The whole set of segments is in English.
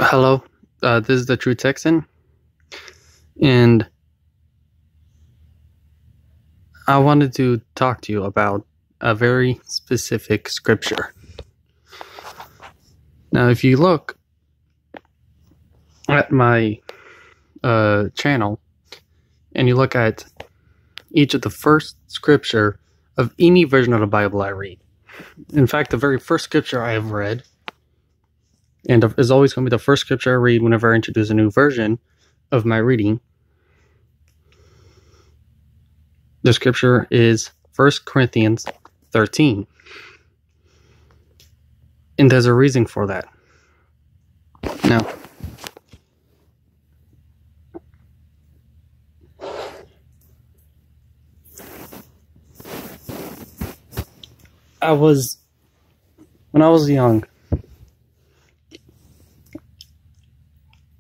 Hello, this is the True Texan, and I wanted to talk to you about a very specific scripture. Now, if you look at my channel and you look at each of the first scripture of any version of the Bible I read, in fact, the very first scripture I have read, and is always going to be the first scripture I read whenever I introduce a new version of my reading. The scripture is 1 Corinthians 13. And there's a reason for that. Now, when I was young,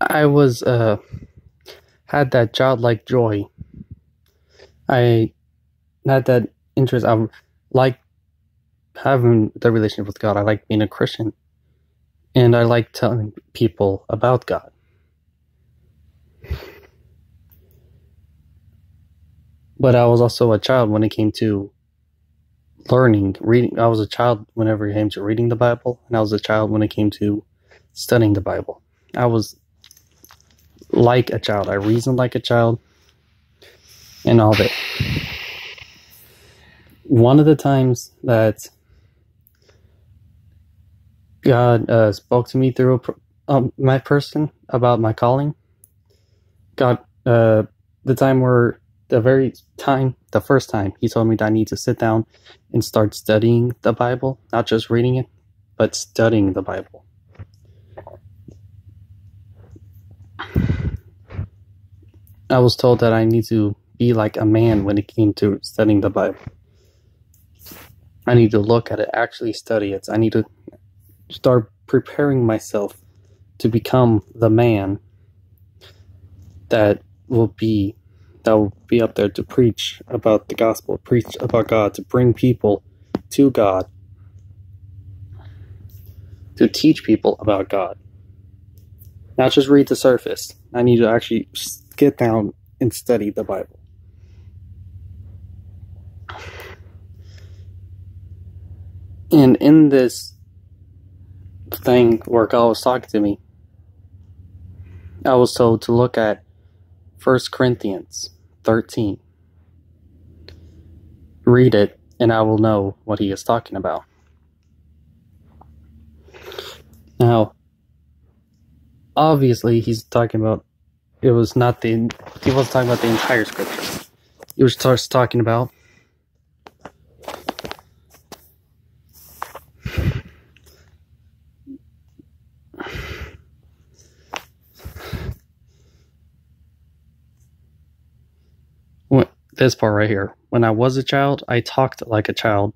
I had that childlike joy. I had that interest. I like having the relationship with God. I like being a Christian. And I like telling people about God. But I was also a child when it came to reading. I was a child whenever it came to reading the Bible. And I was a child when it came to studying the Bible. I was like a child. I reasoned like a child. And all that. One of the times that God spoke to me through my person about my calling, God, the first time he told me that I need to sit down and start studying the Bible, not just reading it, but studying the Bible. I was told that I need to be like a man when it came to studying the Bible. I need to look at it, actually study it. I need to start preparing myself to become the man that will be up there to preach about the gospel, preach about God, to bring people to God, to teach people about God. Not just read the surface. I need to actually get down and study the Bible. And in this thing where God was talking to me, I was told to look at 1 Corinthians 13. Read it, and I will know what he is talking about. Now, obviously, he's talking about, he wasn't talking about the entire scripture. He was just talking about this part right here. When I was a child, I talked like a child.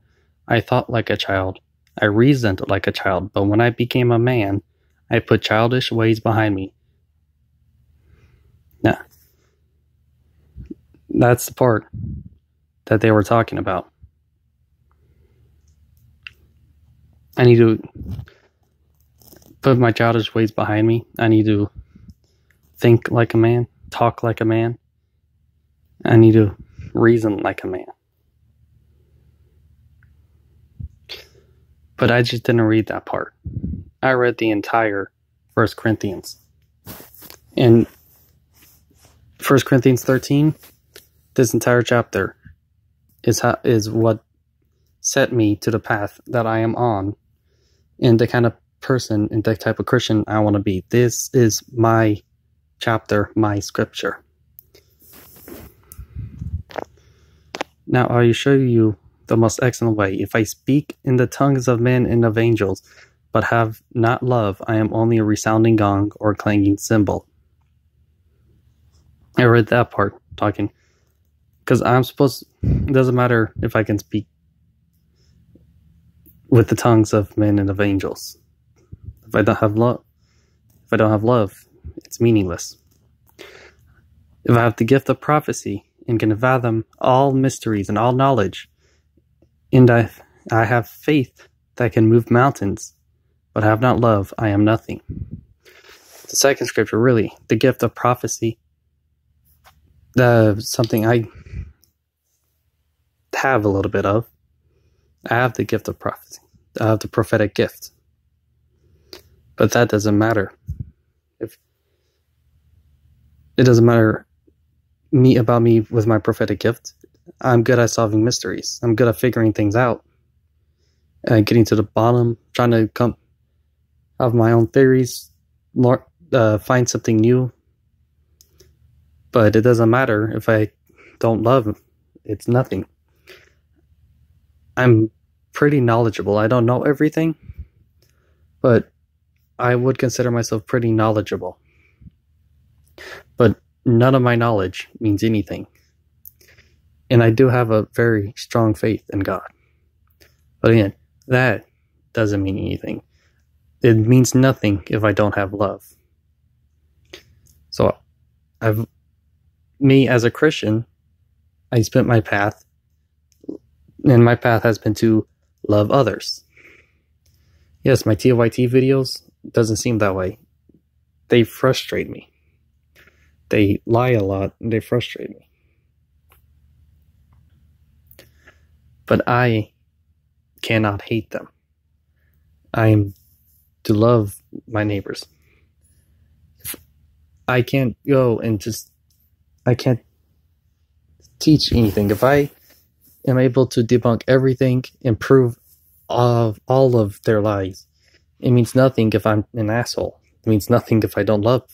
I thought like a child. I reasoned like a child. But when I became a man, I put childish ways behind me. Now, that's the part that they were talking about. I need to put my childish ways behind me. I need to think like a man, talk like a man. I need to reason like a man. But I just didn't read that part. I read the entire 1 Corinthians. In 1 Corinthians 13, this entire chapter is what set me to the path that I am on, and the kind of person and the type of Christian I want to be. This is my chapter, my scripture. Now I will show you the most excellent way. If I speak in the tongues of men and of angels, but have not love, I am only a resounding gong or clanging cymbal. I read that part talking, because it doesn't matter if I can speak with the tongues of men and of angels. If I don't have love, it's meaningless. If I have the gift of prophecy and can fathom all mysteries and all knowledge, and I have faith that can move mountains, but have not love, I am nothing. The second scripture, really, the gift of prophecy, something I have a little bit of. I have the gift of prophecy. I have the prophetic gift. But that doesn't matter. If it doesn't matter about me with my prophetic gift. I'm good at solving mysteries. I'm good at figuring things out. Getting to the bottom, trying to come have my own theories, find something new. But it doesn't matter if I don't love. It's nothing. I'm pretty knowledgeable. I don't know everything, but I would consider myself pretty knowledgeable. But none of my knowledge means anything. And I do have a very strong faith in God. But again, that doesn't mean anything. It means nothing if I don't have love. So, me as a Christian, I spent my path, and my path has been to love others. Yes, my TYT videos doesn't seem that way. They frustrate me. They lie a lot, and they frustrate me. But I cannot hate them. I am to love my neighbors. I can't go and I can't teach anything. If I am able to debunk everything and prove all of their lies, it means nothing if I'm an asshole. It means nothing if I don't love.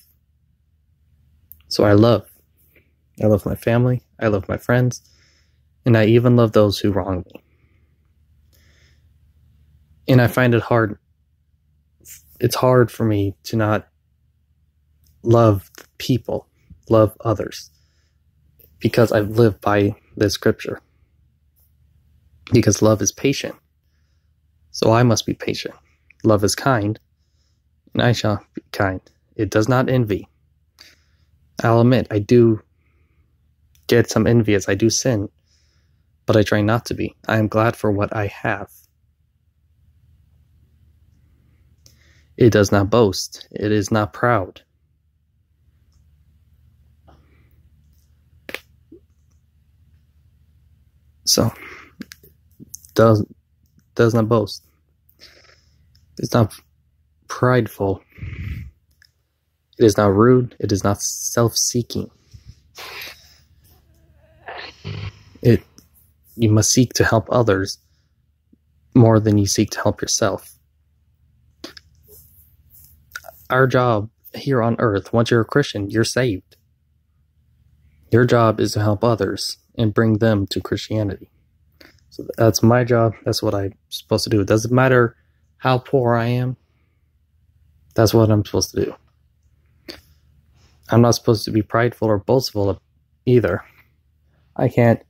So I love. I love my family. I love my friends. And I even love those who wrong me. And I find it hard. It's hard for me to not love people, love others, because I've lived by this scripture. Because love is patient. So I must be patient. Love is kind, and I shall be kind. It does not envy. I'll admit, I do get some envious. I do sin, but I try not to be. I am glad for what I have. It does not boast. It is not proud. So, does not boast. It's not prideful. It is not rude. It is not self-seeking. You must seek to help others more than you seek to help yourself. Our job here on earth, once you're a Christian, you're saved. Your job is to help others and bring them to Christianity. So that's my job. That's what I'm supposed to do. It doesn't matter how poor I am. That's what I'm supposed to do. I'm not supposed to be prideful or boastful either. I can't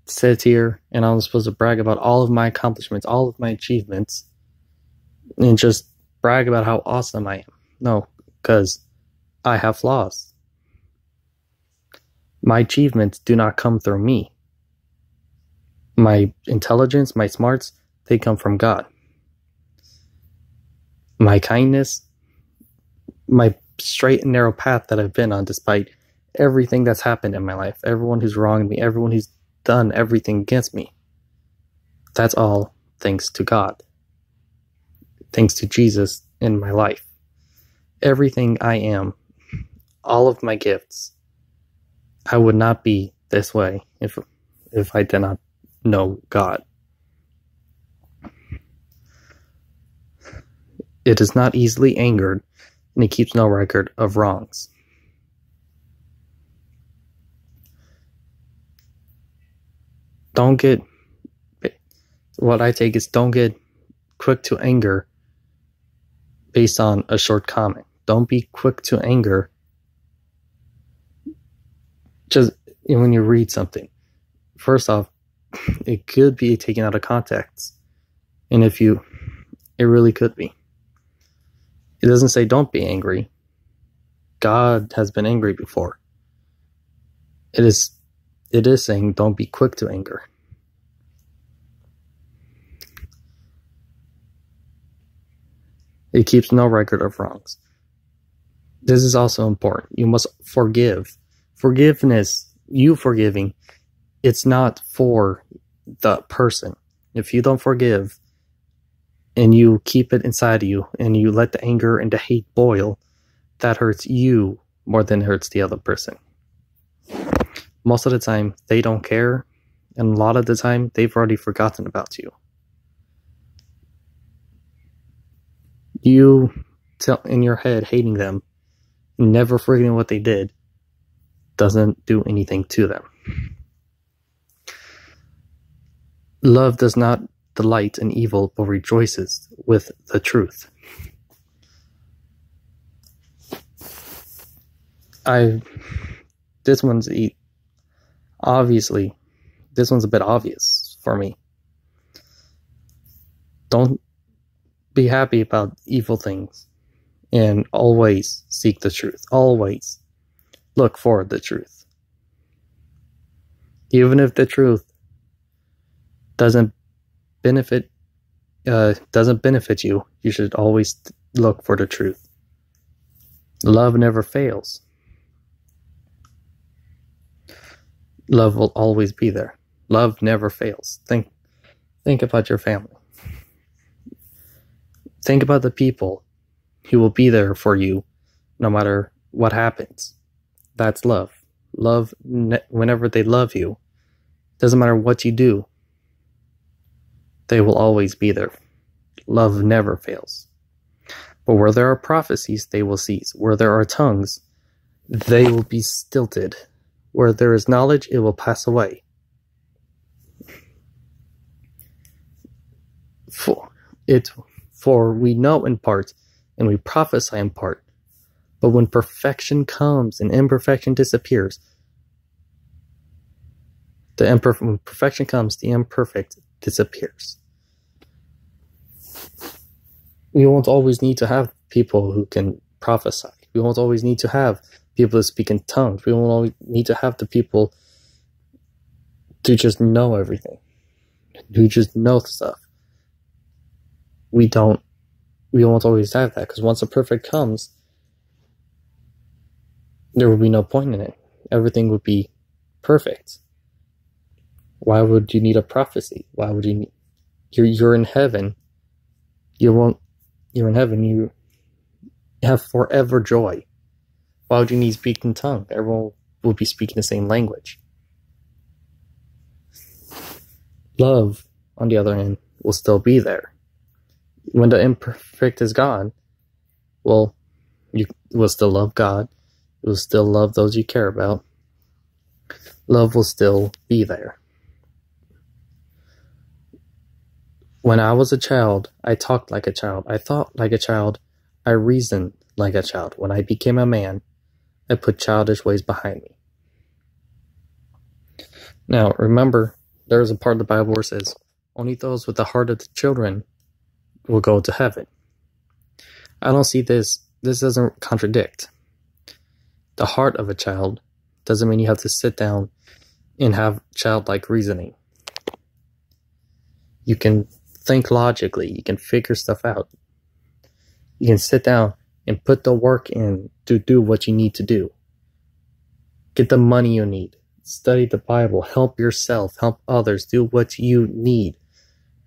sit here and I'm supposed to brag about all of my accomplishments, all of my achievements, and just brag about how awesome I am. No, because I have flaws. My achievements do not come through me. My intelligence, my smarts, they come from God. My kindness, my straight and narrow path that I've been on despite everything that's happened in my life, everyone who's wronged me, everyone who's done everything against me. That's all thanks to God. Thanks to Jesus in my life. Everything I am, all of my gifts, I would not be this way if I did not know God. It is not easily angered, and it keeps no record of wrongs. What I take is don't get quick to anger based on a short comment. Don't be quick to anger just when you read something. First off, it could be taken out of context. And it really could be. It doesn't say don't be angry. God has been angry before. It is saying don't be quick to anger. It keeps no record of wrongs. This is also important. You must forgive. Forgiveness, you forgiving, it's not for the person. If you don't forgive and you keep it inside of you and you let the anger and the hate boil, that hurts you more than it hurts the other person. Most of the time, they don't care, and a lot of the time, they've already forgotten about you. You tell in your head hating them, never forgetting what they did, doesn't do anything to them. Love does not delight in evil, but rejoices with the truth. This one's a bit obvious for me. Don't be happy about evil things, and always seek the truth. Always look for the truth. Even if the truth doesn't benefit you, you should always look for the truth. Love never fails. Love will always be there. Love never fails. Think about your family. Think about the people who will be there for you no matter what happens. That's love. Love, whenever they love you, doesn't matter what you do, they will always be there. Love never fails. But where there are prophecies, they will cease. Where there are tongues, they will be stilted. Where there is knowledge, it will pass away. For we know in part, and we prophesy in part. But when perfection comes and imperfection disappears, when perfection comes, the imperfect disappears. We won't always need to have people who can prophesy. We won't always need to have people who speak in tongues. We won't always need to have the people to just know everything, who just know stuff. We won't always have that, because once the perfect comes, there will be no point in it. Everything would be perfect. Why would you need a prophecy? Why would you need... You're in heaven. You're in heaven. You have forever joy. Why would you need to speak in tongues? Everyone will be speaking the same language. Love, on the other hand, will still be there. When the imperfect is gone, well, you will still love God. You will still love those you care about. Love will still be there. When I was a child, I talked like a child. I thought like a child. I reasoned like a child. When I became a man, I put childish ways behind me. Now, remember, there's a part of the Bible where it says, only those with the heart of the children will go to heaven. I don't see this. This doesn't contradict. The heart of a child doesn't mean you have to sit down and have childlike reasoning. You can think logically. You can figure stuff out. You can sit down and put the work in to do what you need to do. Get the money you need. Study the Bible. Help yourself. Help others. Do what you need.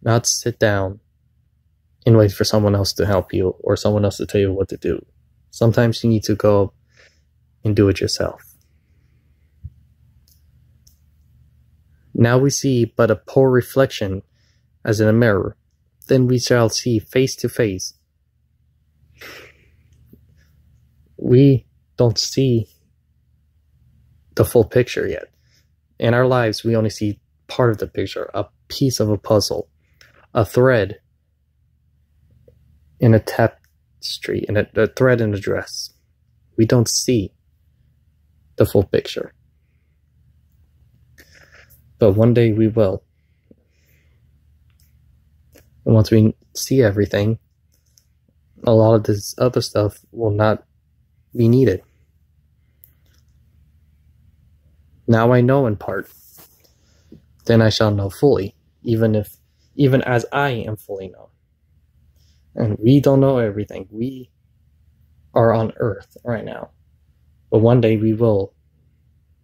Not sit down and wait for someone else to help you or someone else to tell you what to do. Sometimes you need to go and do it yourself. Now we see but a poor reflection as in a mirror. Then we shall see face to face. We don't see the full picture yet. In our lives, we only see part of the picture, a piece of a puzzle, a thread in a tapestry, in a thread in a dress. We don't see the full picture. But one day we will. And once we see everything, a lot of this other stuff will not be needed. Now I know in part, then I shall know fully, even as I am fully known. And we don't know everything. We are on earth right now. But one day we will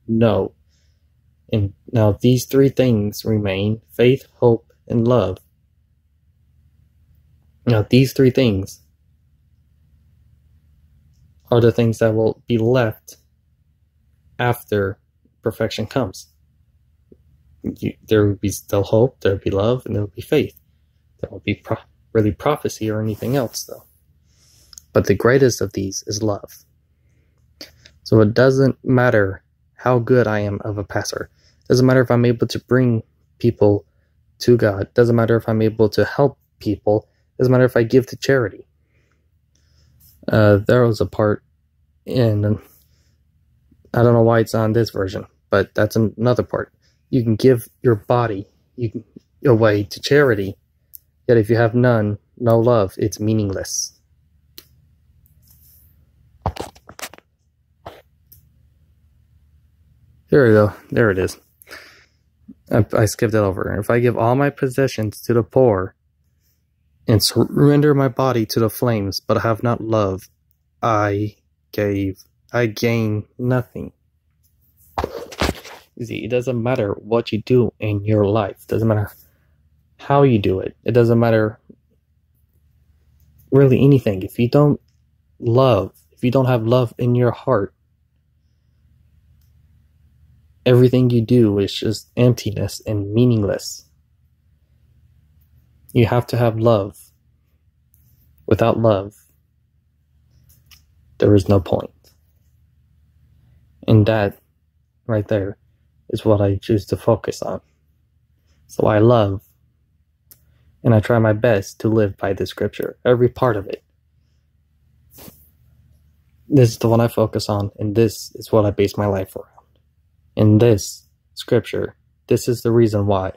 know. And now these three things remain: faith, hope, and love. Now these three things are the things that will be left after perfection comes. There will be still hope, there will be love, and there will be faith. There won't be really prophecy or anything else, though. But the greatest of these is love. So it doesn't matter how good I am of a pastor. It doesn't matter if I'm able to bring people to God. It doesn't matter if I'm able to help people. It doesn't matter if I give to charity. There was a part in, I don't know why it's on this version, but that's another part. You can give your body away to charity, yet if you have no love, it's meaningless. Here we go. There it is. I skipped it over. If I give all my possessions to the poor and surrender my body to the flames, but have not love, I gain nothing. You see, it doesn't matter what you do in your life. It doesn't matter how you do it. It doesn't matter really anything. If you don't love, if you don't have love in your heart, everything you do is just emptiness and meaningless. You have to have love. Without love, there is no point. And that right there is what I choose to focus on. So I love, and I try my best to live by the scripture, every part of it. This is the one I focus on, and this is what I base my life around. In this scripture, this is the reason why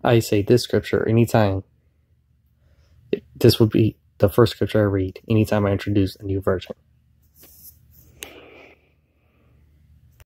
I say this scripture anytime. This would be the first scripture I read anytime I introduce a new version.